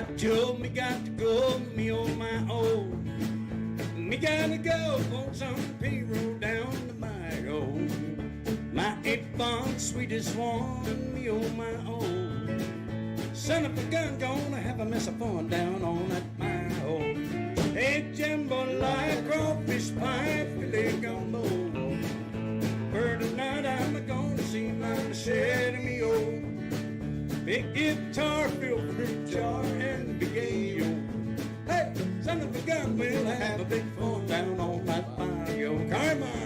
I told me got to go, me on my own. Me gotta go for some payroll down to my own. My 8-bond sweetest one, me on my own. Son of a gun, gonna have a mess of fun down on at my home. Hey, jambalaya, crawfish pie, filet gumbo. For tonight I'm gonna see my machete, me old. Big guitar, filled fruit jar, and big ayo. Hey, son of a gun, we'll have a big fun down on that bayou. Carmine.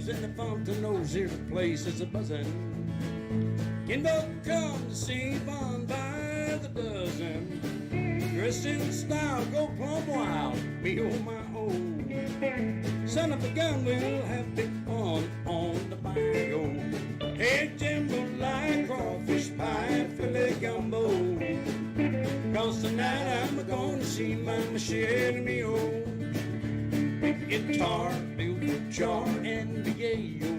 And the fountain knows here the place is a buzzing. Kinfolk come to see fun by the dozen. Dressed in style, go plumb wild, me oh my oh. Son of a gun, we'll have big fun on the bayou. Hey, jambalaya, crawfish pie, filet gumbo. 'Cause tonight I'm gonna see my machete, me oh. Big guitar, big jar, and big ayo.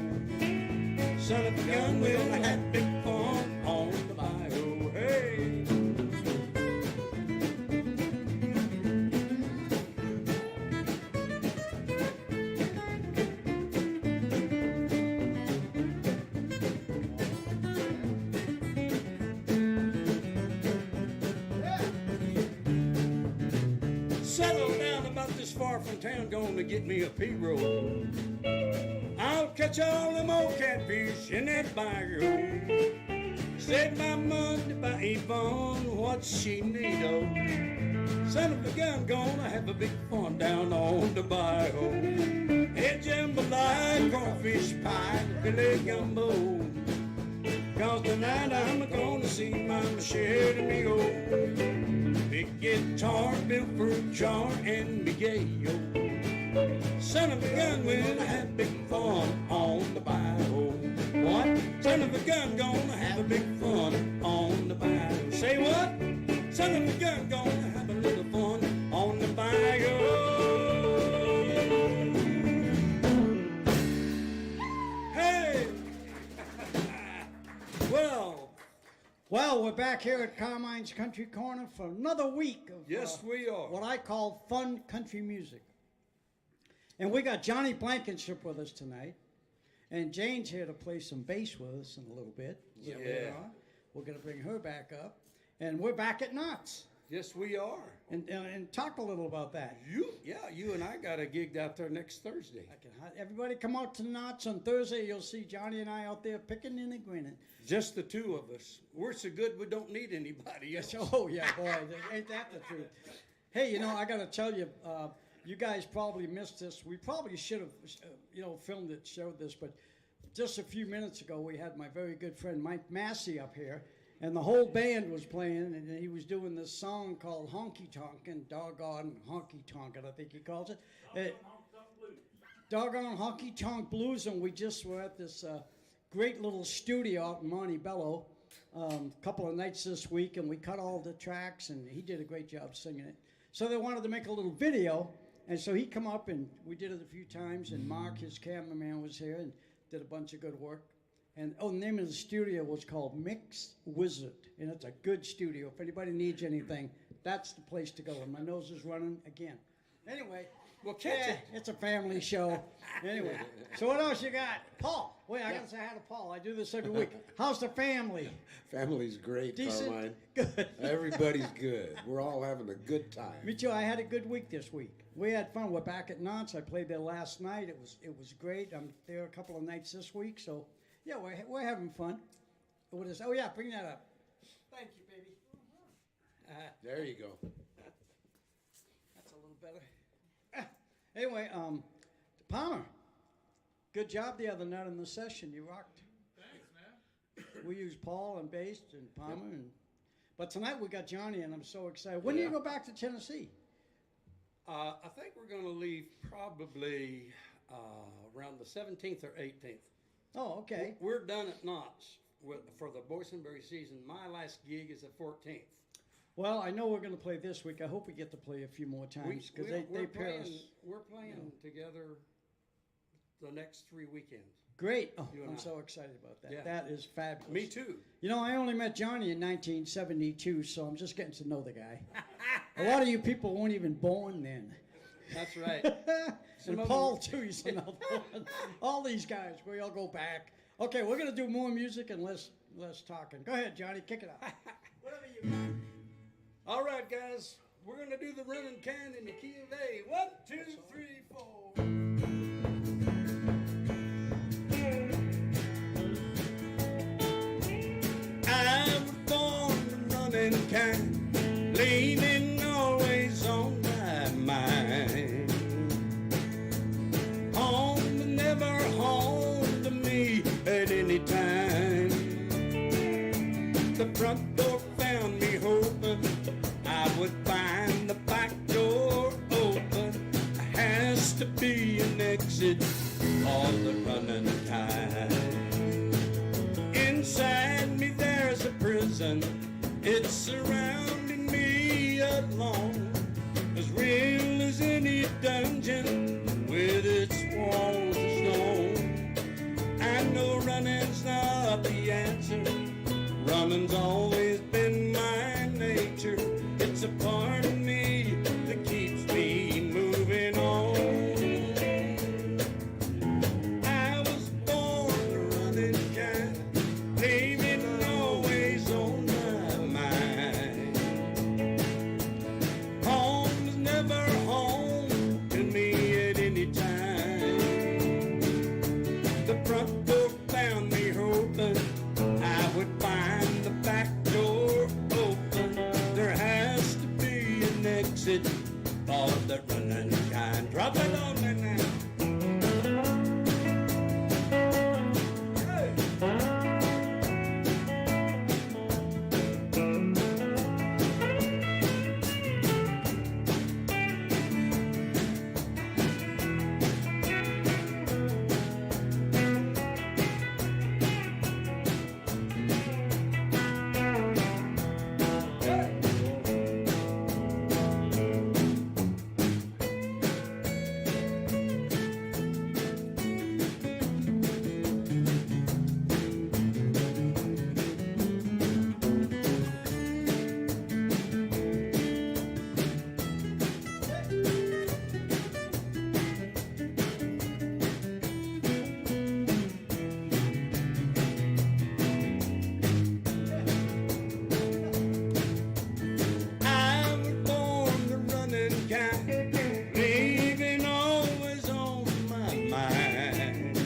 Son of a gun, we'll have big fun on the bayou. Hey! Settle down about this far from town, gonna get me a P-roll. I'll catch all them old catfish in that bayou. Said my Monday by Yvonne, what she need, oh. Son of a gun, gonna have a big fun down on the bayou. Hey, jambalaya, crawfish pie, filet gumbo. 'Cause tonight I'm gonna see my machete, me oh. Big guitar, big fruit jar, and big ayo. Son of a gun, we'll have big fun on the bayou. What? Son of a gun, gonna have a big fun on the bayou. Say what? Son of a gun, gonna have a little fun on the bayou. Hey! Well, we're back here at Carmine's Country Corner for another week of Yes, we are. what I call fun country music. And we got Johnny Blankenship with us tonight. And Jane's here to play some bass with us in a little bit. Yeah. We're going to bring her back up. And we're back at Knott's. Yes, we are. And talk a little about that. You and I got a gig out there next Thursday. Everybody come out to Knott's on Thursday. You'll see Johnny and I out there picking and grinning. Just the two of us. We're so good we don't need anybody else. Oh, yeah, boy. Ain't that the truth? Hey, you know, I got to tell you, you guys probably missed this. We probably should have, filmed it, showed this. But just a few minutes ago, we had my very good friend Mike Massey up here. And the whole band was playing, and he was doing this song called Honky Tonkin', Doggone Honky Tonkin', I think he calls it. Doggone Honky Tonk Blues, and we just were at this great little studio out in Montebello a couple of nights this week, and we cut all the tracks, and he did a great job singing it. So they wanted to make a little video, and so he come up, and we did it a few times, and Mark, his cameraman, was here and did a bunch of good work. And the name of the studio was called Mix Wizard, and it's a good studio. If anybody needs anything, that's the place to go. And my nose is running again. Anyway, Well, catch it. it's a family show. Anyway, so what else you got? Paul. Wait, I got to say hi to Paul. I do this every week. How's the family? Family's great, Decent? Carmine. Good. Everybody's good. We're all having a good time. Me too. I had a good week this week. We had fun. We're back at Knott's. I played there last night. It was great. I'm there a couple of nights this week, so yeah, we're having fun. What is? Oh yeah, bring that up. Thank you, baby. There you go. That's a little better. Anyway, Palmer, good job the other night in the session. You rocked. Thanks, man. We used Paul and bass and Palmer, but tonight we got Johnny, and I'm so excited. When do you go back to Tennessee? I think we're going to leave probably around the 17th or 18th. Oh, okay. We're done at Knott's for the boysenberry season. My last gig is the 14th. Well, I know we're going to play this week. I hope we get to play a few more times because they pair us. We're playing together the next 3 weekends. Great. Oh, You and I'm I. so excited about that. Yeah. That is fabulous. Me too. You know, I only met Johnny in 1972, so I'm just getting to know the guy. A lot of you people weren't even born then. That's right. And of Paul, them- too, he's another one. All these guys, we all go back. Okay, we're going to do more music and less talking. Go ahead, Johnny, kick it out. Whatever you got. All right, guys. We're going to do the running kind in the key of A. 1, 2, 3, 4. I was born the running kind, leaning always on my mind. Home but never home to me at any time. The front door found me hoping I would find the back door open. There has to be an exit all the running kind. Inside me there's a prison. It's surrounding me alone, as real as any dungeon with its walls of stone. I know running's not the answer. Running's always been my nature. It's a part of me that keeps me moving on. I was born a running kind, leaving always on my mind. Home was never home to me at any time. The front door found me hoping I would find the back door open. There has to be an exit for the running kind. Drop it on me now. Hey. I was born the running kind, leaving always on my mind.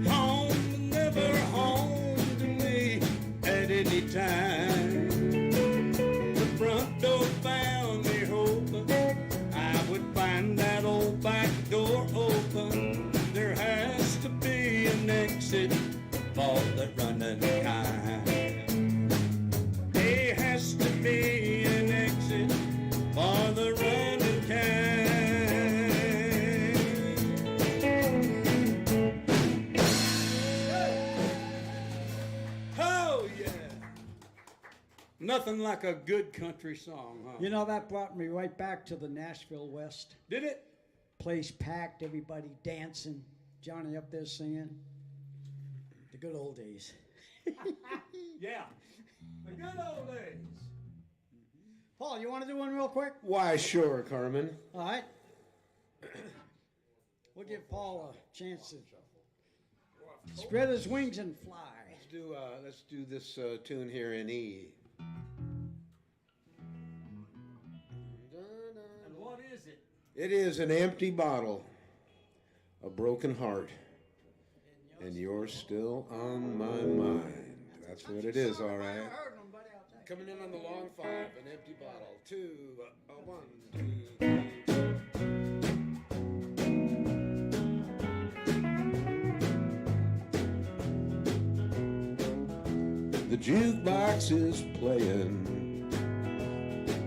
Home was never home to me at any time. The front door found me hoping I would find that old back door open. There has to be an exit for the running kind. There has to be an exit for the running kind. Oh, yeah. Nothing like a good country song, huh? You know, that brought me right back to the Nashville West. Did it? Place packed, everybody dancing, Johnny up there singing. The good old days. Yeah. The good old days. Paul, you want to do one real quick? Why, sure, Carmen. All right. We'll give Paul a chance to spread his wings and fly. Let's do this tune here in E. And what is it? It is an empty bottle, a broken heart, and you're still on my mind. That's what it is, all right. Coming in on the long 5, an empty bottle. 2, 1, 2. The jukebox is playing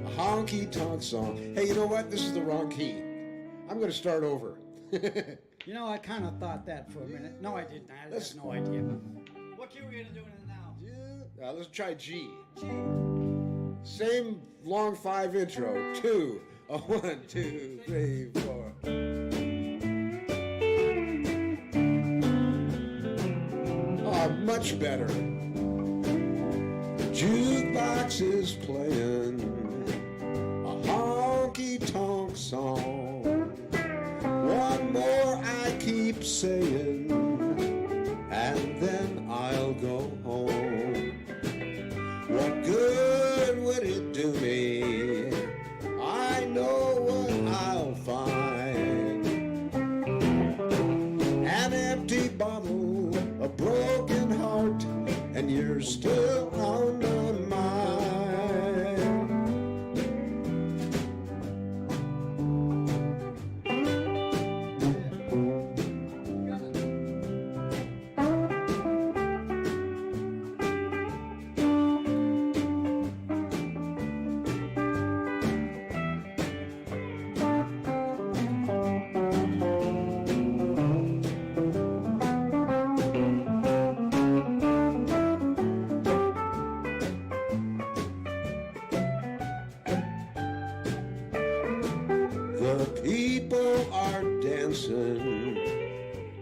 a honky-tonk song. Hey, you know what? This is the wrong key. I'm going to start over. You know, I kind of thought that for a minute. No, I didn't. I had no idea. What key are we going to do in it now? Let's try G. G. Same long 5 intro. 2. A 1, 2, 3, 4. Oh, much better. Jukebox is playing a honky-tonk song. One more I keep saying, and then I'll go home. What good would it do me? I know what I'll find. An empty bottle, a broken heart, and you're still on my mind. The people are dancing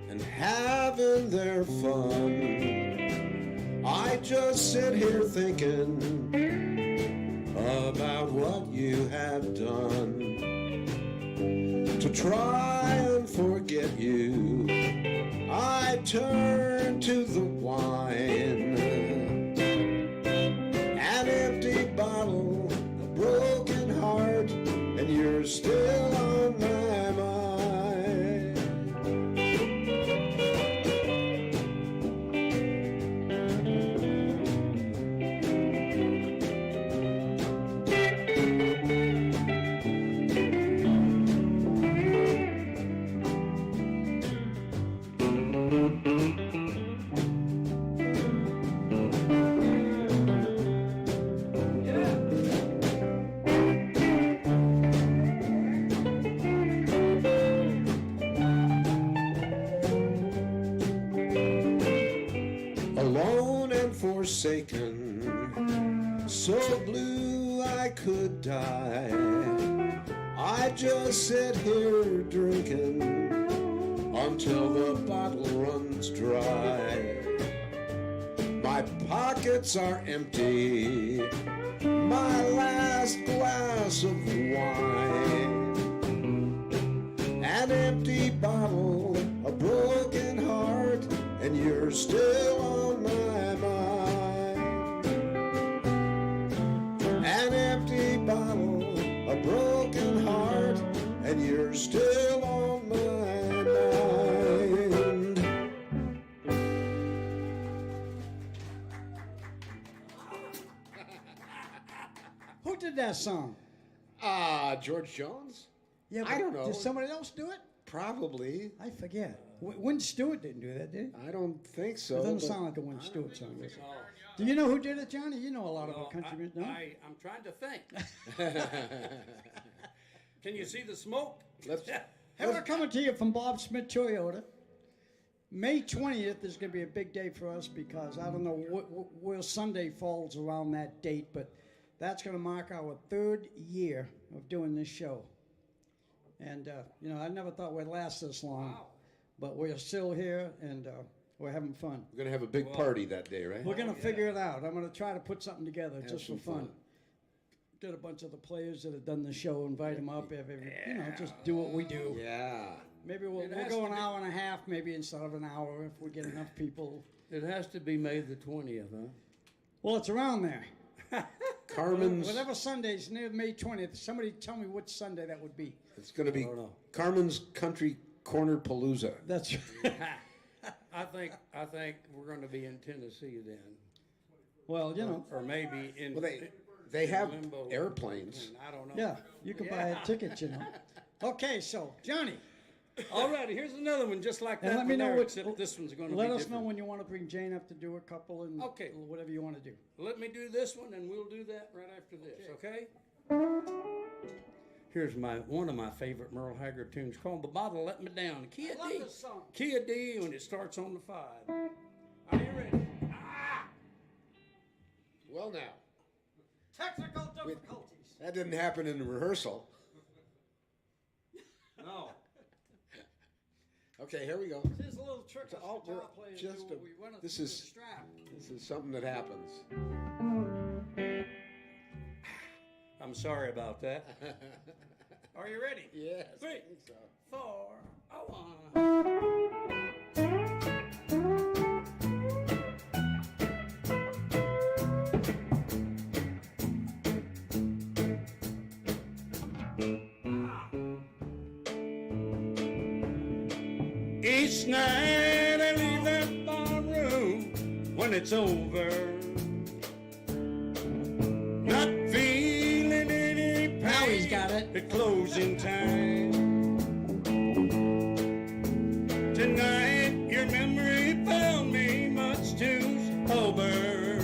and having their fun. I just sit here thinking about what you have done. To try and forget you, I turn to the wine. An empty bottle, a broken heart, and you're still on my mind. Alone and forsaken, so blue I could die. I just sit here drinking until the bottle runs dry. My pockets are empty, my last glass of wine. An empty bottle, a broken heart, and you're still on my mind. An empty bottle, a broken heart, and you're still on my mind. Who did that song? George Jones? Yeah, I don't know. Did somebody else do it? Probably. I forget. Win Stewart didn't do that, did he? I don't think so. It doesn't but- sound like a Win Stewart song. Does it? Do you know who did it, Johnny? You know a lot about country music, no? I'm trying to think. Can you see the smoke? Let's- Hey, we're coming to you from Bob Smith Toyota. May 20th is going to be a big day for us because I don't know where Sunday falls around that date, but that's going to mark our 3rd year of doing this show. And, you know, I never thought we'd last this long. Wow. But we're still here, and we're having fun. We're going to have a big party that day, right? We're going to figure it out. I'm going to try to put something together just for some fun. fun. Get a bunch of the players that have done the show, invite them up, you know, just do what we do. Yeah. Maybe we'll has go to an be- hour and a half, maybe instead of an hour, if we get enough people. It has to be May the 20th, huh? Well, it's around there. Carmen's. Whatever Sunday's near May 20th, somebody tell me which Sunday that would be. It's going to be don't know. Carmen's Country Corner Palooza. That's I think we're going to be in Tennessee then, well, you know, or maybe in. Well, they have Limbo. airplanes. I don't know. yeah, you can buy a ticket, you know. Okay, so Johnny, All right, here's another one just like and that. let me one know there, what. except this one's going to be Let us different. know when you want to bring Jane up to do a couple and Okay. whatever you want to do. Let me do this one, and we'll do that right after this. Okay? Here's one of my favorite Merle Haggard tunes called "The Bottle Let Me Down." Key of I love D, this song. key of D, when it starts on the 5. Are you ready? Well, now, Technical difficulties. that didn't happen in the rehearsal. No. Okay, here we go. Here's a little trick So us all- guitar we're players just do. a- We run it this through is- the strap. This is something that happens. I'm sorry about that. Are you ready? Yes. I 3, think so. 4, 1. Each night I leave that barroom when it's over, not feeling any pain. Now he's got it. At closing time. Tonight your memory found me much too sober.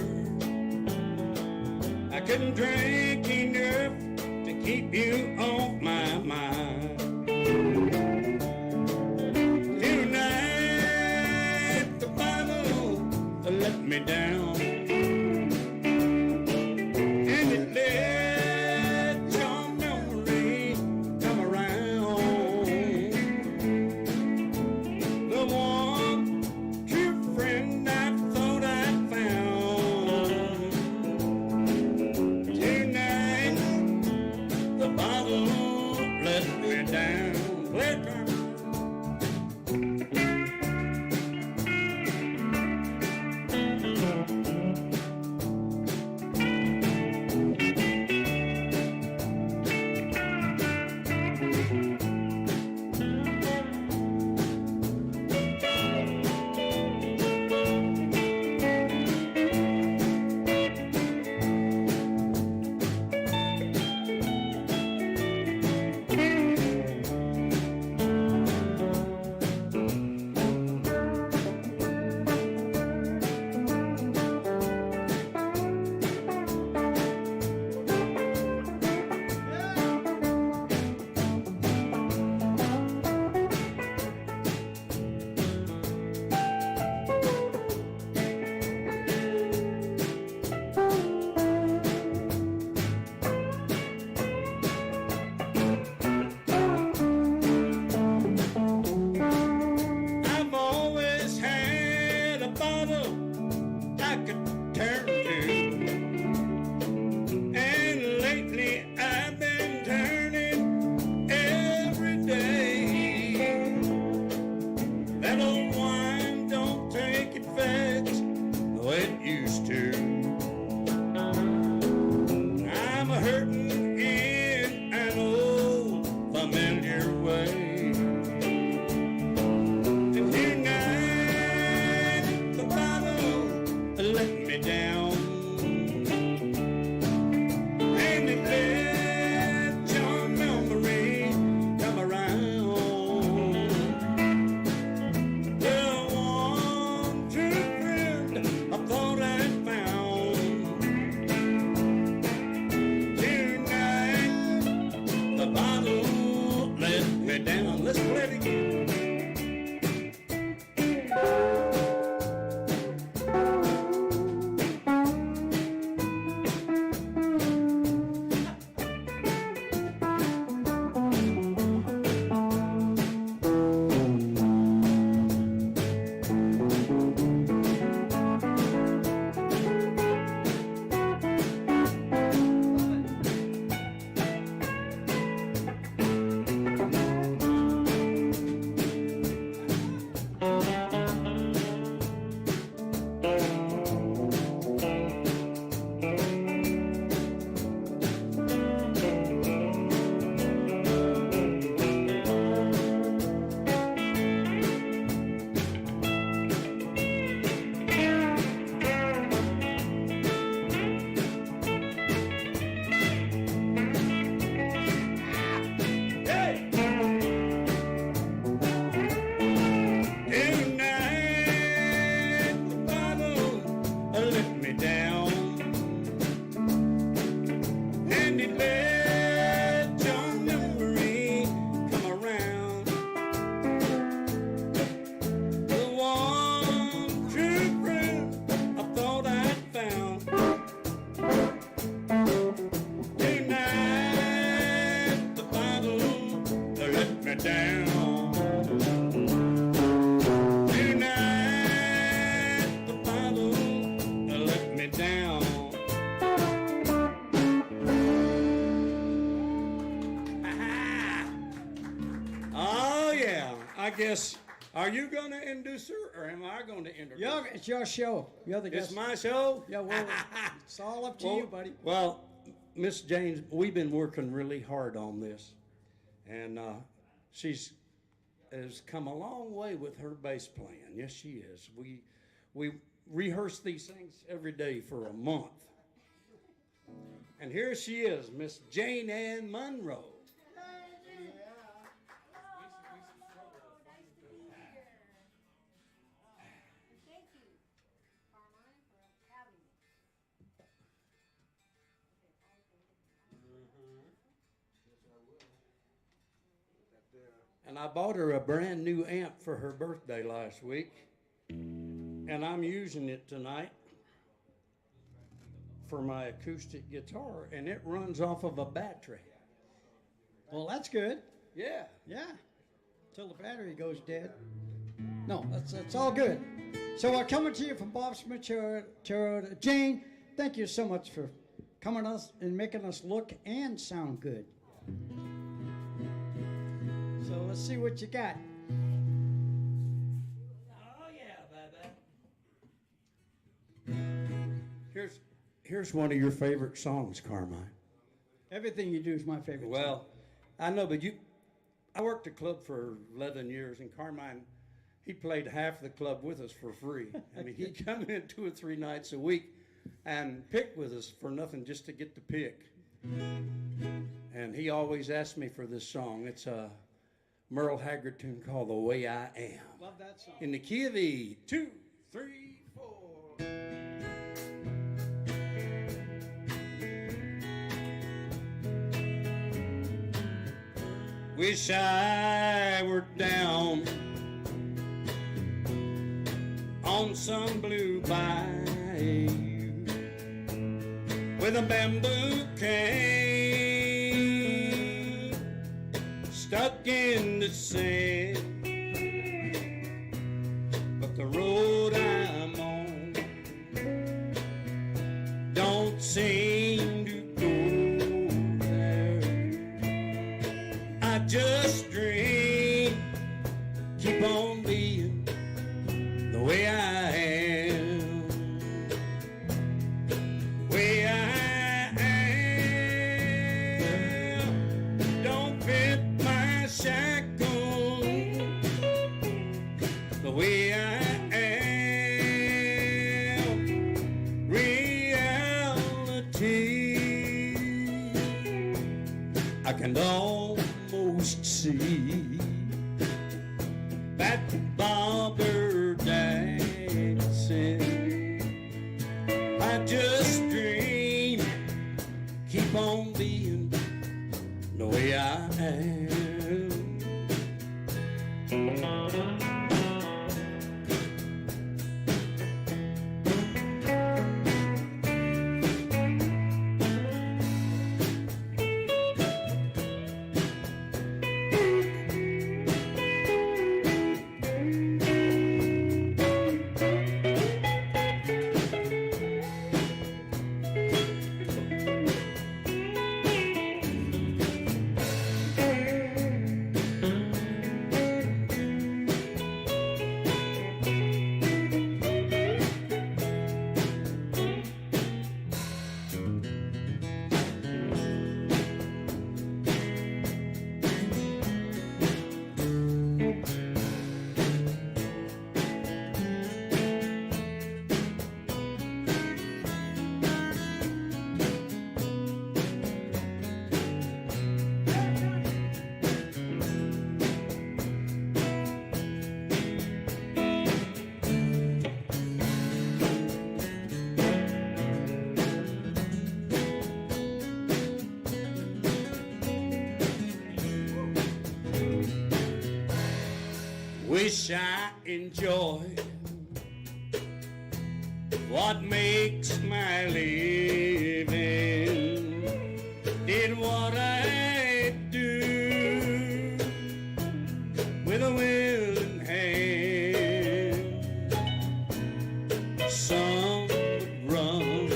I couldn't drink enough to keep you off my mind. Tonight the bottle let me down, and it let your memory come around. The one true friend I thought I'd found. Tonight the bottle let me down. Play it, Carmen. I've always had a bottle I could turn to, and lately I've been turning every day. That old wine don't take effect the way it used to. I'm a hurting in an old familiar way. Tonight the bottle let me down, down. Oh, yeah. I guess, are you going to introduce her or am I going to introduce her? It's your show. You're the guest. It's my show? Yeah, well, it's all up to you, buddy. Well, Miss James, we've been working really hard on this. And she's has come a long way with her bass playing. Yes, she is. We rehearse these things every day for a month. And here she is, Miss Jane Ann Monroe. And I bought her a brand new amp for her birthday last week. And I'm using it tonight for my acoustic guitar. And it runs off of a battery. Well, that's good. Yeah. Yeah. Till the battery goes dead. No, that's all good. So we're coming to you from Bob's Mature. Jane, thank you so much for coming us and making us look and sound good. So let's see what you got. Oh yeah, baby. Here's one of your favorite songs, Carmine. Everything you do is my favorite. Well, I know, but I worked a club for 11 years, and Carmine, he played half the club with us for free. I mean, he'd come in 2 or 3 nights a week and pick with us for nothing just to get to pick. And he always asked me for this song. It's a Merle Haggard tune called The Way I Am. Love that song. In the key of E. 2, 3, 4. Wish I were down on some blue bayou with a bamboo cane stuck in the sand. But the road I'm on don't seem to go there. I just dream, keep on being the way I am, way I am. Don't fit my shackles, the way I am. Reality, I can almost see that bobber dancing. I just dream, keep on being the way I am. Wish I enjoyed what makes my living, did what I do with a willing hand. Some would run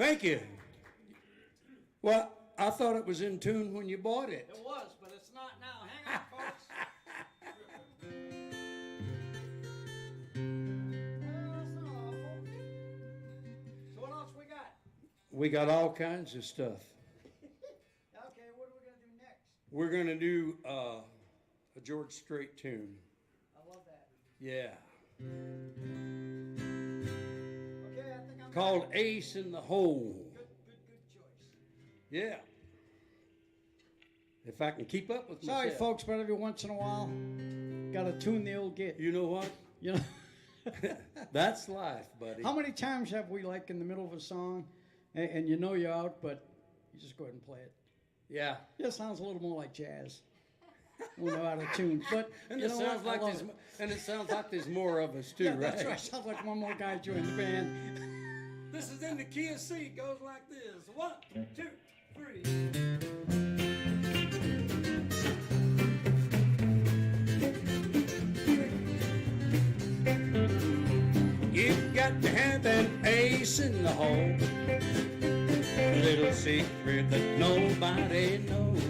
Thank you. Well, I thought it was in tune when you bought it. It was, but it's not now. Hang on, folks. That's not awful. So what else we got? We got all kinds of stuff. Okay, what are we gonna do next? We're going to do a George Strait tune. I love that. Yeah. Okay, I think I'm Called Ace in the Hole. good choice. Yeah. If I can keep up with Sorry, myself. folks, but every once in a while, gotta tune the old git. You know what? You know. That's life, buddy. How many times have we, like, in the middle of a song, and you know you're out, but you just go ahead and play it? Yeah. Yeah, it sounds a little more like jazz. We know how to tune, but And you it know sounds what? I like love there's it. and it sounds like there's more of us too, Yeah, right? that's right. Sounds like one more guy joined the band. This is in the key of C. It goes like this. 1, 2, 3. You've got to have an ace in the hole, a little secret that nobody knows.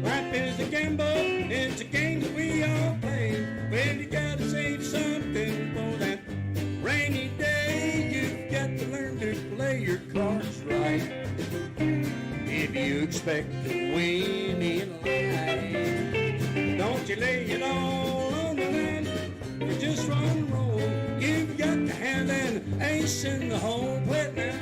Life is a gamble, it's a game that we all play. Well, you gotta save something for that rainy day. You've got to learn to play your cards right if you expect to win in life. Don't you lay it all on the line, you just run and roll. You've got to have an ace in the hole. Play it now.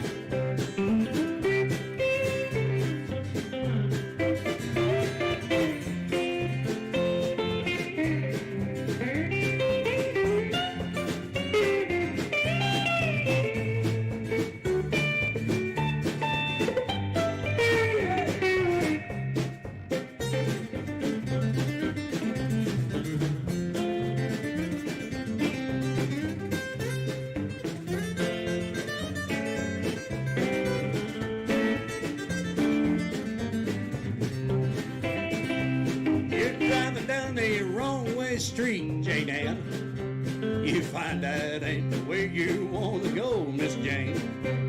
You're driving down the wrong way street, Jane Ann. You find that ain't the way you want to go, Miss Jane.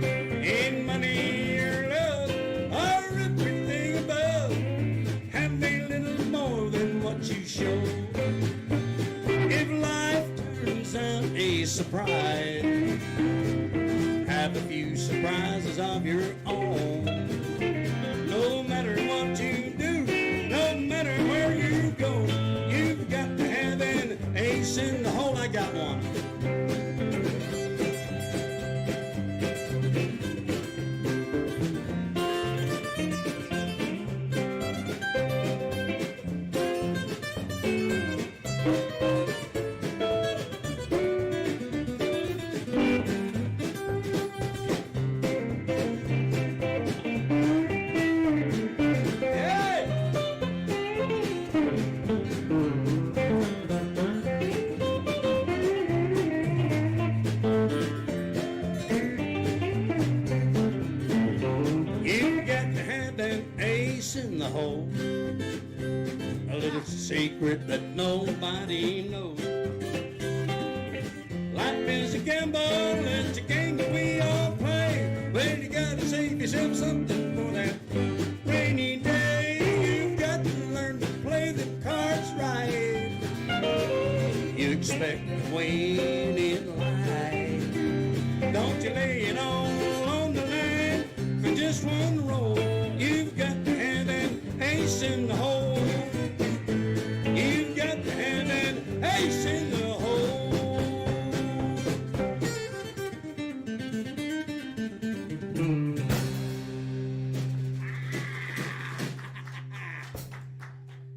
Ain't money or love or everything above. Have a little more than what you show. If life turns out a surprise, have a few surprises of your own. No matter what you do, no matter where you go, you've got to have an ace in the hole. I got one. Hey! You've got to have an ace in the hole, a little secret that nobody knows. Life is a gamble, it's a game that we all play. Well, you gotta save yourself something for that rainy day. You've got to learn to play the cards right. You expect to win in life. Don't you lay it all on the line for just one roll. You've got to have an ace in the hole. You've got to have an ace in the hole.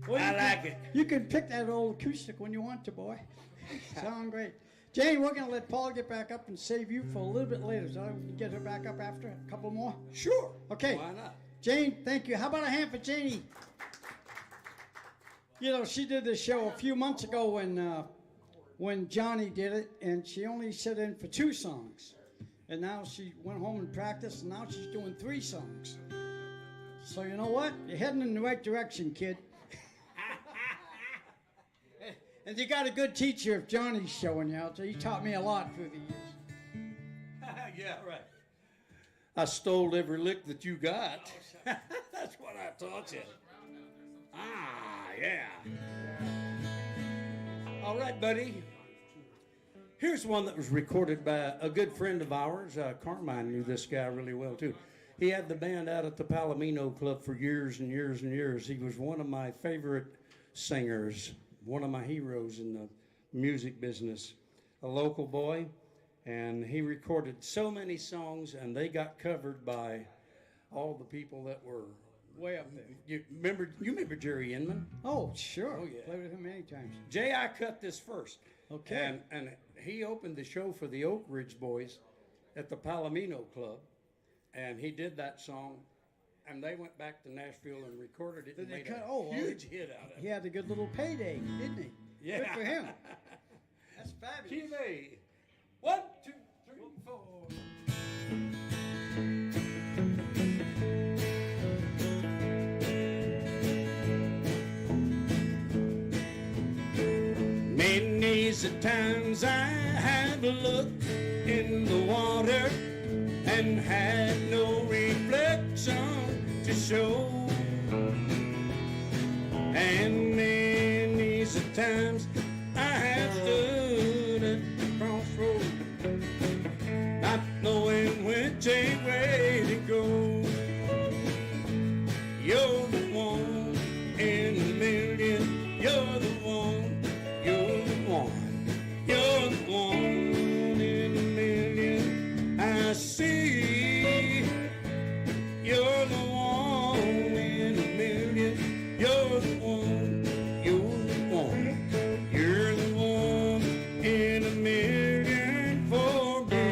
Well, I like it. You can pick that old acoustic when you want to, boy. Sound great. Jane, we're going to let Paul get back up and save you for a little bit later. So we can get her back up after a couple more. Sure. Okay. Why not? Jane, thank you. How about a hand for Janie? You know, she did this show a few months ago when Johnny did it, and she only sat in for 2 songs. And now she went home and practiced, and now she's doing 3 songs. So you know what? You're heading in the right direction, kid. And you got a good teacher if Johnny's showing you out. So he taught me a lot through the years. Yeah, right. I stole every lick that you got. That's what I taught you. Ah, yeah. All right, buddy. Here's one that was recorded by a good friend of ours. Carmine knew this guy really well, too. He had the band out at the Palomino Club for years and years and years. He was one of my favorite singers, one of my heroes in the music business, a local boy. And he recorded so many songs, and they got covered by all the people that were Way up there. You remember Jerry Inman? Oh, sure. Oh, yeah. Played with him many times. Jay, I cut this first. Okay. And he opened the show for the Oak Ridge Boys at the Palomino Club, and he did that song, and they went back to Nashville and recorded it and Did they made cut- a oh, well, huge hit out of He it. had a good little payday, didn't he? Yeah. Good for him. That's fabulous. TV. 1, 2, 3, 4. Many's the times I have looked in the water and had no reflection to show. And many's the times I have stood at the crossroad, not knowing which way to go. You're the one in a million. You're the one. You're the one. You're the one in a million. I see. You're the one in a million. You're the one. You're the one. You're the one in a million for me.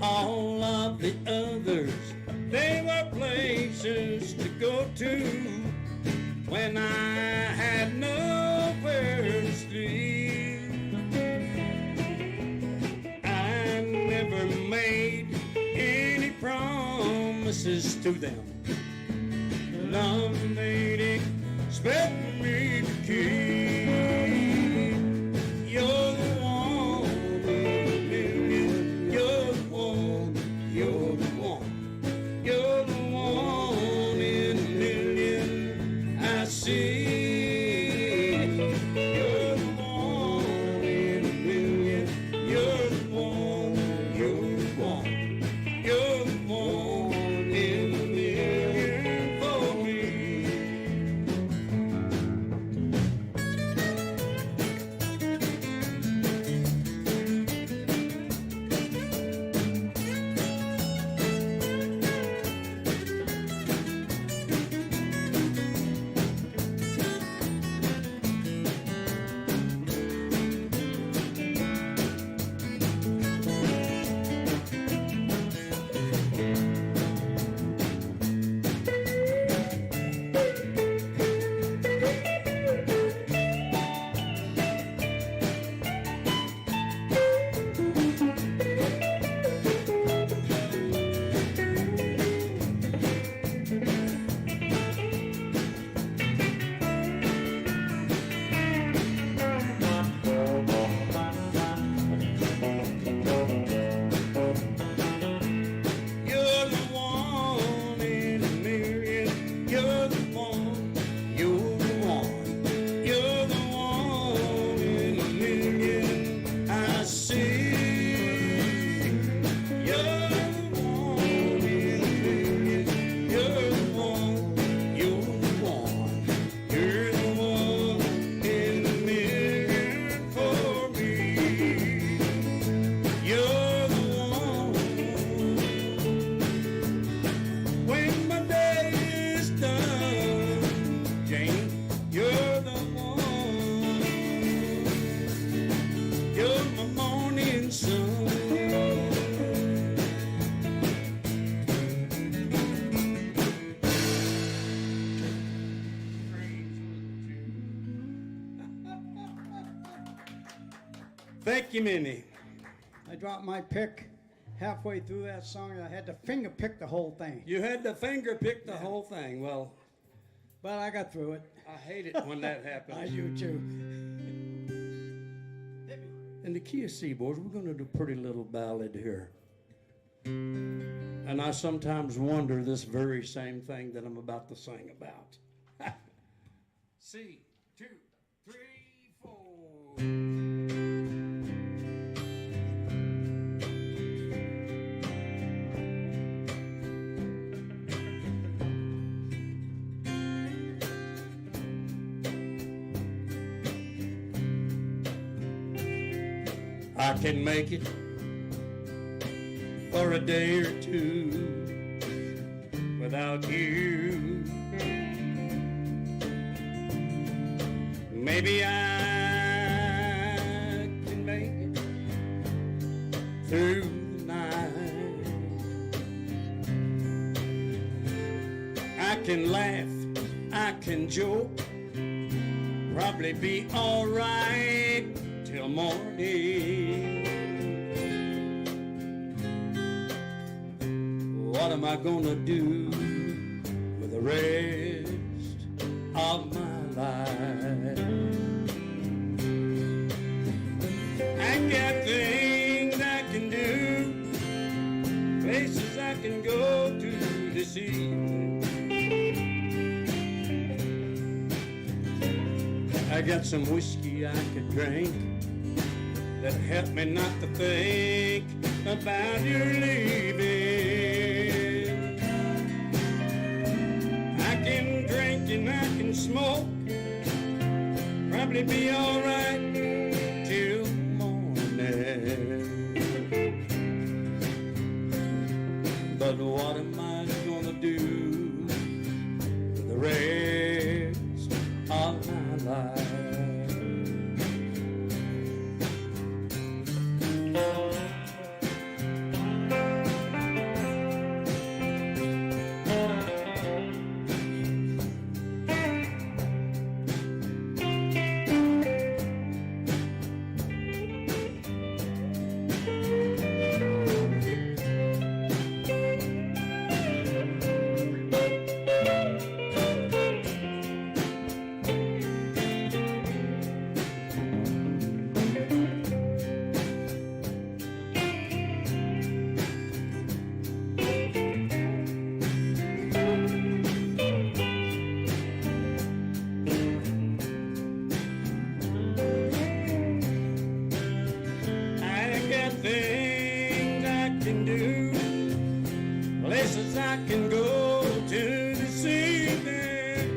All of the others, they were places to go to when I had nowhere to sleep. I never made any promises to them. None they'd expect me to keep. You're the one in a million. You're the one. You're the one. You're the one in a million. I see. You're the one in a million. You're the one. You're the one. You're the one in a million. Thank you, Minnie. I dropped my pick halfway through that song. I had to finger pick the whole thing, You had to finger pick the whole thing. Well, but I got through it. I hate it when that happens. I do too. In the key of C, boys, we're going to do a pretty little ballad here. And I sometimes wonder this very same thing that I'm about to sing about. C, 2, 3, 4. I can make it for a day or two without you. Maybe I can make it through the night. I can laugh, I can joke, probably be all right till morning. What am I gonna do with the rest of my life? I got things I can do, places I can go to this evening. I got some whiskey I could drink that help me not to think about your leaving. I can drink and I can smoke, probably be all right till morning. But what am I gonna do for the rest of my life? I can go to this evening.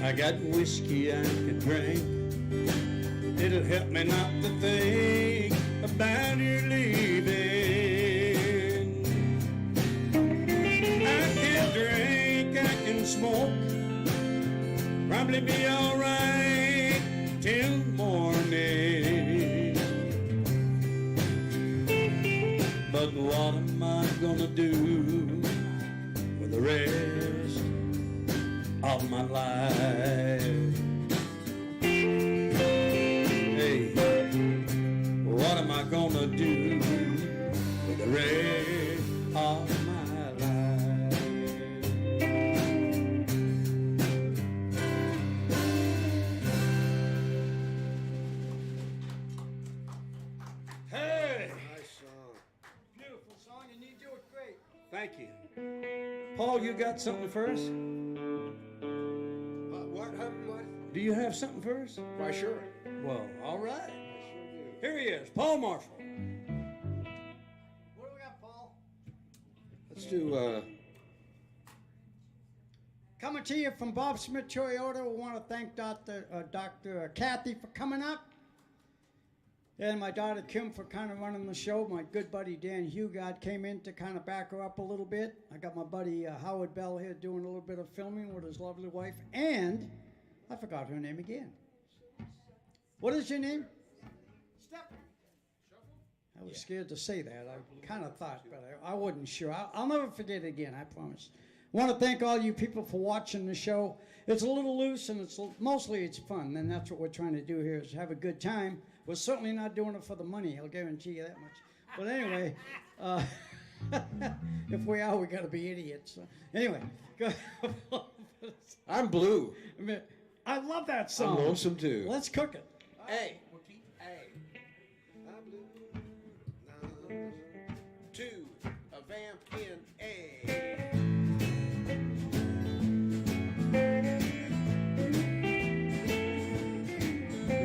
I got whiskey I can drink. It'll help me not to think about your leaving. I can drink, I can smoke, probably be all right till morning. But what am I gonna do for the rest of my life? Hey, what am I gonna do for the rest of my life? Hey! Nice song. Beautiful song, and you do it great. Thank you. Paul, you got something for us? What? Do you have something for us? Why, sure. Well, all right. I sure do. Here he is, Paul Marshall. What do we got, Paul? Let's do, Coming to you from Bob Smith Toyota, we want to thank Dr. Kathy for coming up. And my daughter Kim for kind of running the show. My good buddy Dan Hugard came in to kind of back her up a little bit. I got my buddy Howard Bell here doing a little bit of filming with his lovely wife. And I forgot her name again. What is your name? Stephanie. I was scared to say that. I kind of thought, but I wasn't sure. I'll never forget it again, I promise. Want to thank all you people for watching the show. It's a little loose, and mostly it's fun, and that's what we're trying to do here is have a good time. We're certainly not doing it for the money. I'll guarantee you that much. But anyway, if we are, we got to be idiots. So, anyway, go. I'm blue. I love that song. I'm lonesome too. Let's cook it. Hey. Hey. I'm blue. Two. A vamp in A.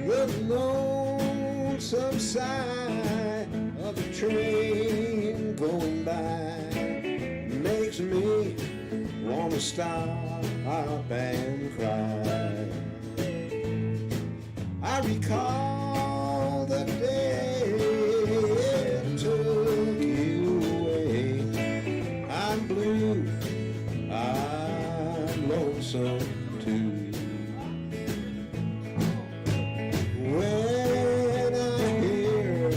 The lonesome side of the train going by makes me want to stop and cry. I recall the day it took you away. I'm blue, I'm lonesome too. When I hear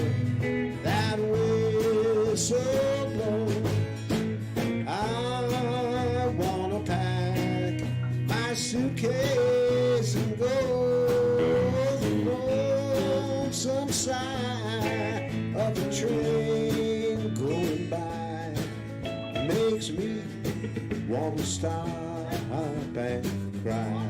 that whistle blow, I wanna pack my suitcase and go. The lonesome side of the train going by makes me want to stop and cry.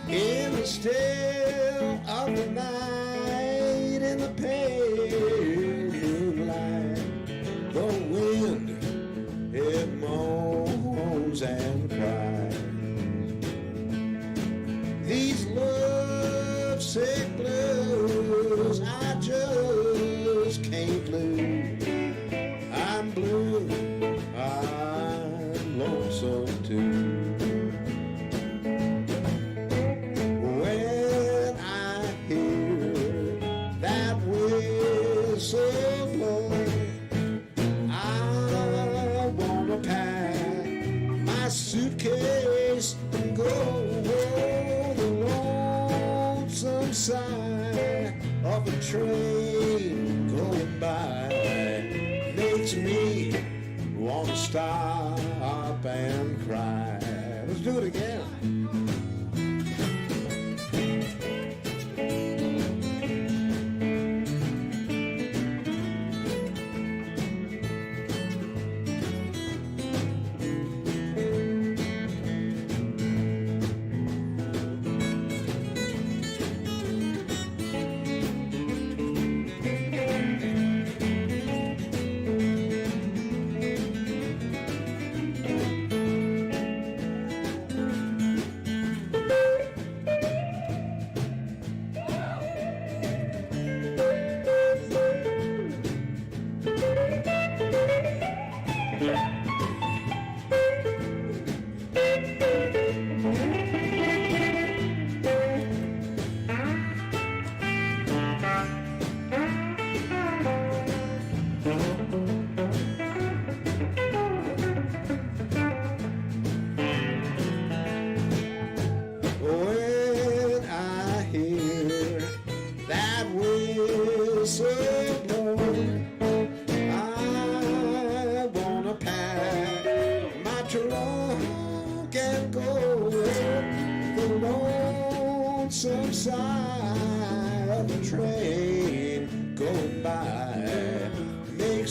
In the still of the night, in the pale moonlight, the wind, it moans and cries. These lovesick blues I just can't lose. I'm blue, I'm lonesome too. Suitcase and go. The lonesome side of a train going by makes me want to stop and cry. Let's do it again.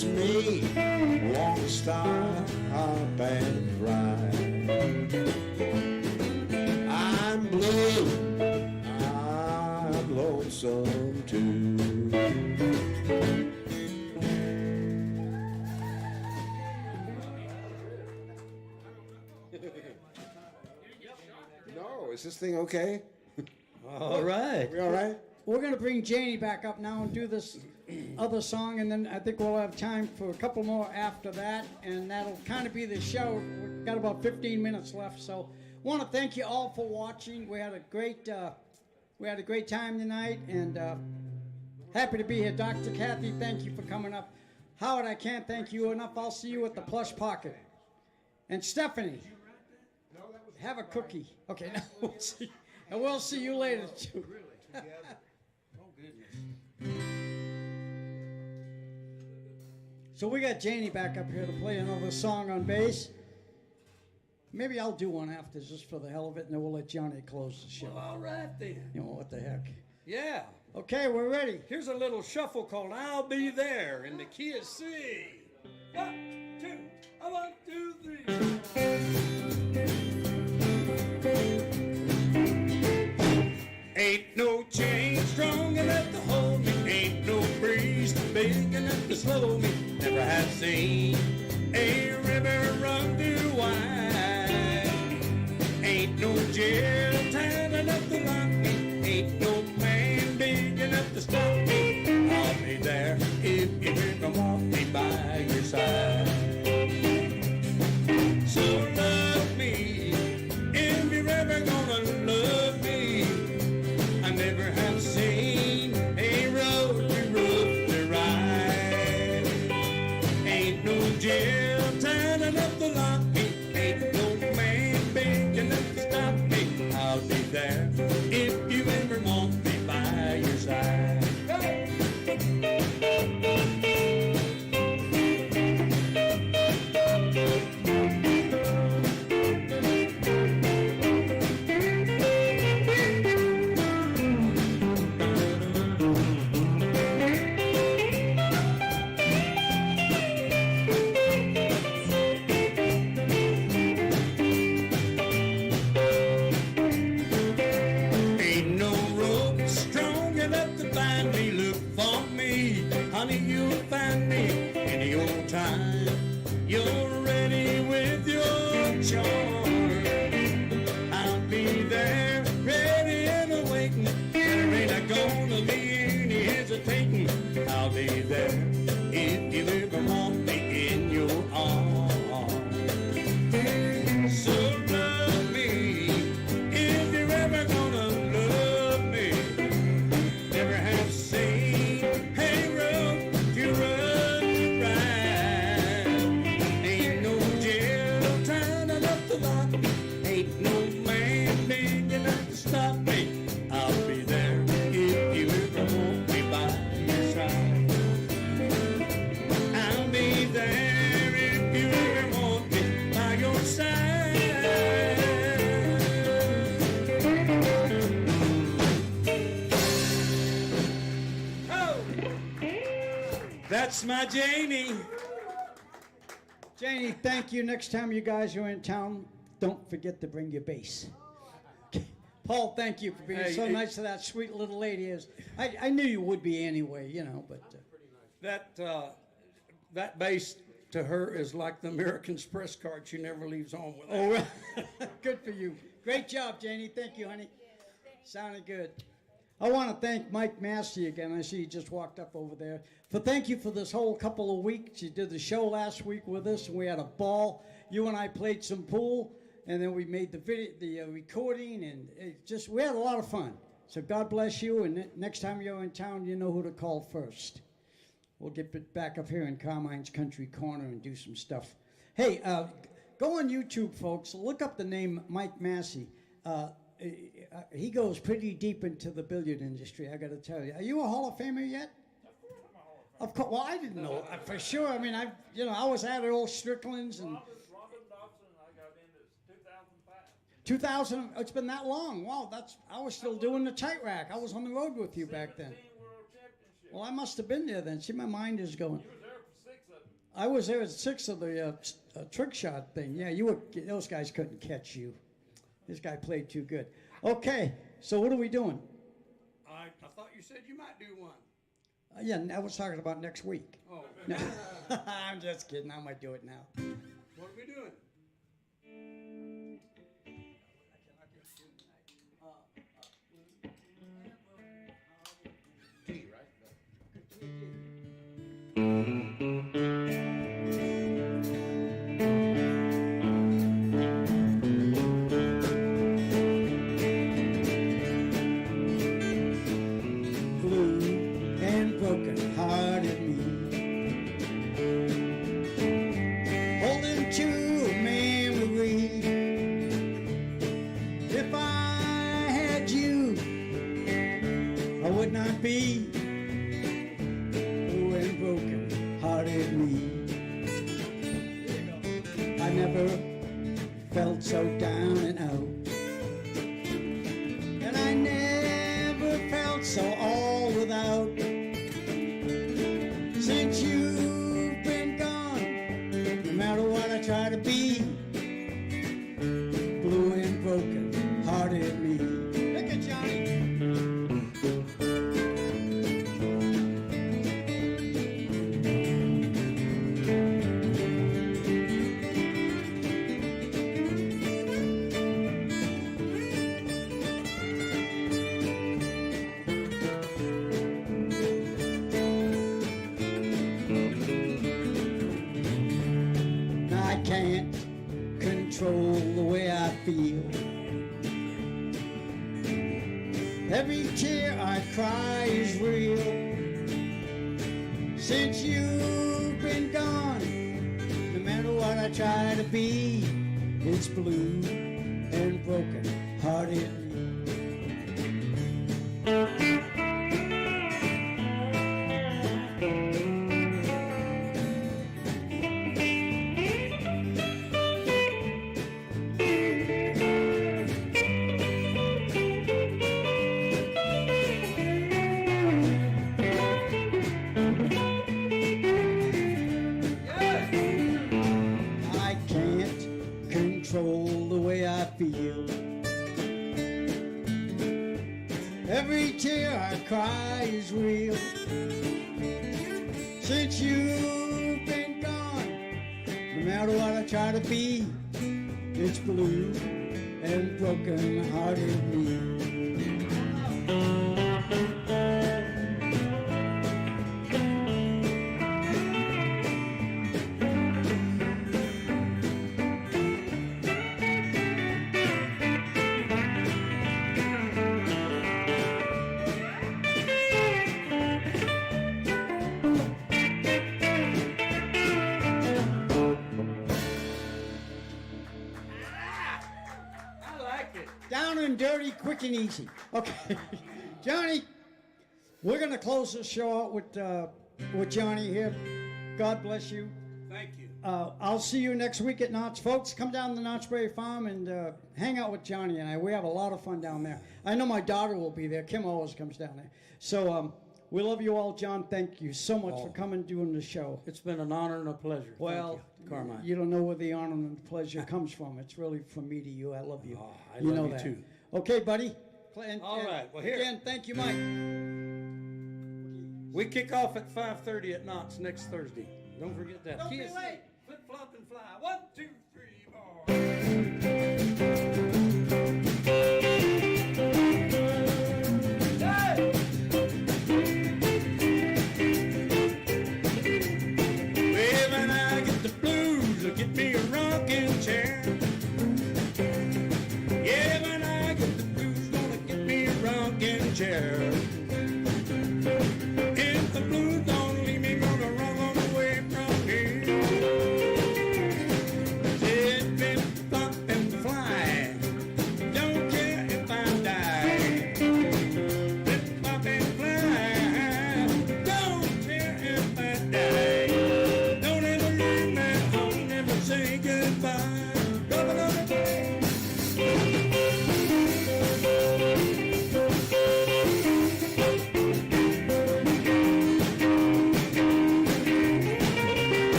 takes me won't stop and ride. I'm blue, I'm lonesome too. No, is this thing okay? All right. We all right? We're going to bring Janie back up now and do this other song, and then I think we'll have time for a couple more after that, and that'll kind of be the show. We've got about 15 minutes left, so want to thank you all for watching. We had a great time tonight, and happy to be here. Dr. Kathy, thank you for coming up. Howard, I can't thank you enough. I'll see you at the Plush Pocket. And Stephanie, have a cookie. Okay, now we'll see. And we'll see you later, too. So we got Janie back up here to play another song on bass. Maybe I'll do one after just for the hell of it, and then we'll let Johnny close the show. Well, all right then. You know, what the heck. Yeah. Okay, we're ready. Here's a little shuffle called I'll Be There in the key of C. 1, 2, 1, 2, 3. Ain't no chain strong enough to hold me. Ain't no breeze big enough to slow me. Never have seen a river run too wide. Ain't no jail tight enough to lock me. Ain't no man big enough to stop me. I'll be there if you ever want me by your side. So love me if you're ever gonna love me. I never have seen a road too rough to ride. Ain't no jail tight enough to lock me. Ain't no man big enough to stop me. I'll be there if you ever want me by your side. Hey! Ain't no rope strong enough to bind me. Look for me, honey, you'll find me any old time. You're ready with your charm. I'll be there, ready and waiting. There ain't gonna be any hesitating. I'll be there if you ever want me in your arms. So love me if you're ever gonna love me. Never have seen a road to run right. Ain't no jail tight enough to lock me. Ain't no man big enough to stop me. I'll be there if you ever want me by your side. I'll be there if you ever want me by your side. Oh, that's my Janie. Janie, thank you. Next time you guys are in town, don't forget to bring your bass. Paul, thank you for being Hey, so hey. nice to that sweet little lady. I knew you would be anyway, you know, but... That bass to her is like the American Express card. She never leaves home with Oh, it. right. Good for you. Great job, Janie. Thank you, honey. Sounded good. I want to thank Mike Massey again. I see he just walked up over there. Thank you for this whole couple of weeks. You did the show last week with us, and we had a ball. You and I played some pool, and then we made the video, the recording, and we had a lot of fun. So God bless you, and next time you're in town, you know who to call first. We'll get back up here in Carmine's Country Corner and do some stuff. Hey, go on YouTube, folks. Look up the name Mike Massey. He goes pretty deep into the billiard industry, I got to tell you. Are you a Hall of Famer yet? Of course. Well, I didn't know for sure. I mean, I was at Old Strickland's and. Robin Dobson, I got into 2005. 2000. It's been that long. Wow, I was still doing the tight rack. I was on the road with you back then. 17 World Championship. Well, I must have been there then. See, my mind is going. You was there for 6 of them. I was there at 6 of the trick shot thing. Yeah, you were. Those guys couldn't catch you. This guy played too good. Okay, so what are we doing? I thought you said you might do one. Yeah, I was talking about next week. Oh, No, I'm just kidding. I might do it now. what are we doing? Blue and broken hearted me, holding to a memory. If I had you, I would not be blue and broken hearted me. I never felt so down and out, and I never felt so all without. Since you've been gone, no matter what I try to be, blue and broken hearted me. Look at Johnny. I can't control the way I feel. Every tear I cry is real. Since you've been gone, no matter what I try to be, it's blue and broken hearted me. I can't control the way I feel. Every tear I cry is real. Since you've been gone, no matter what I try to be, it's blue and broken hearted me. I like it. Down and dirty, quick and easy. Okay, Johnny, we're gonna close the show out with Johnny here. God bless you. Thank you. I'll see you next week at Knott's. Folks, come down to the Knott's Berry Farm and hang out with Johnny and I. We have a lot of fun down there. I know my daughter will be there. Kim always comes down there. So we love you all, John. Thank you so much for coming doing the show. It's been an honor and a pleasure. Well, Thank you, Carmine. you don't know where the honor and the pleasure comes from. It's really from me to you. I love you. Oh, I you love know you that. too. Okay, buddy. All right, well, here. Again, thank you, Mike. We kick off at 5:30 at Knott's next Thursday. Don't forget that. Don't be Kiss. late. Flip, flop, and fly. 1, 2, 3, 4.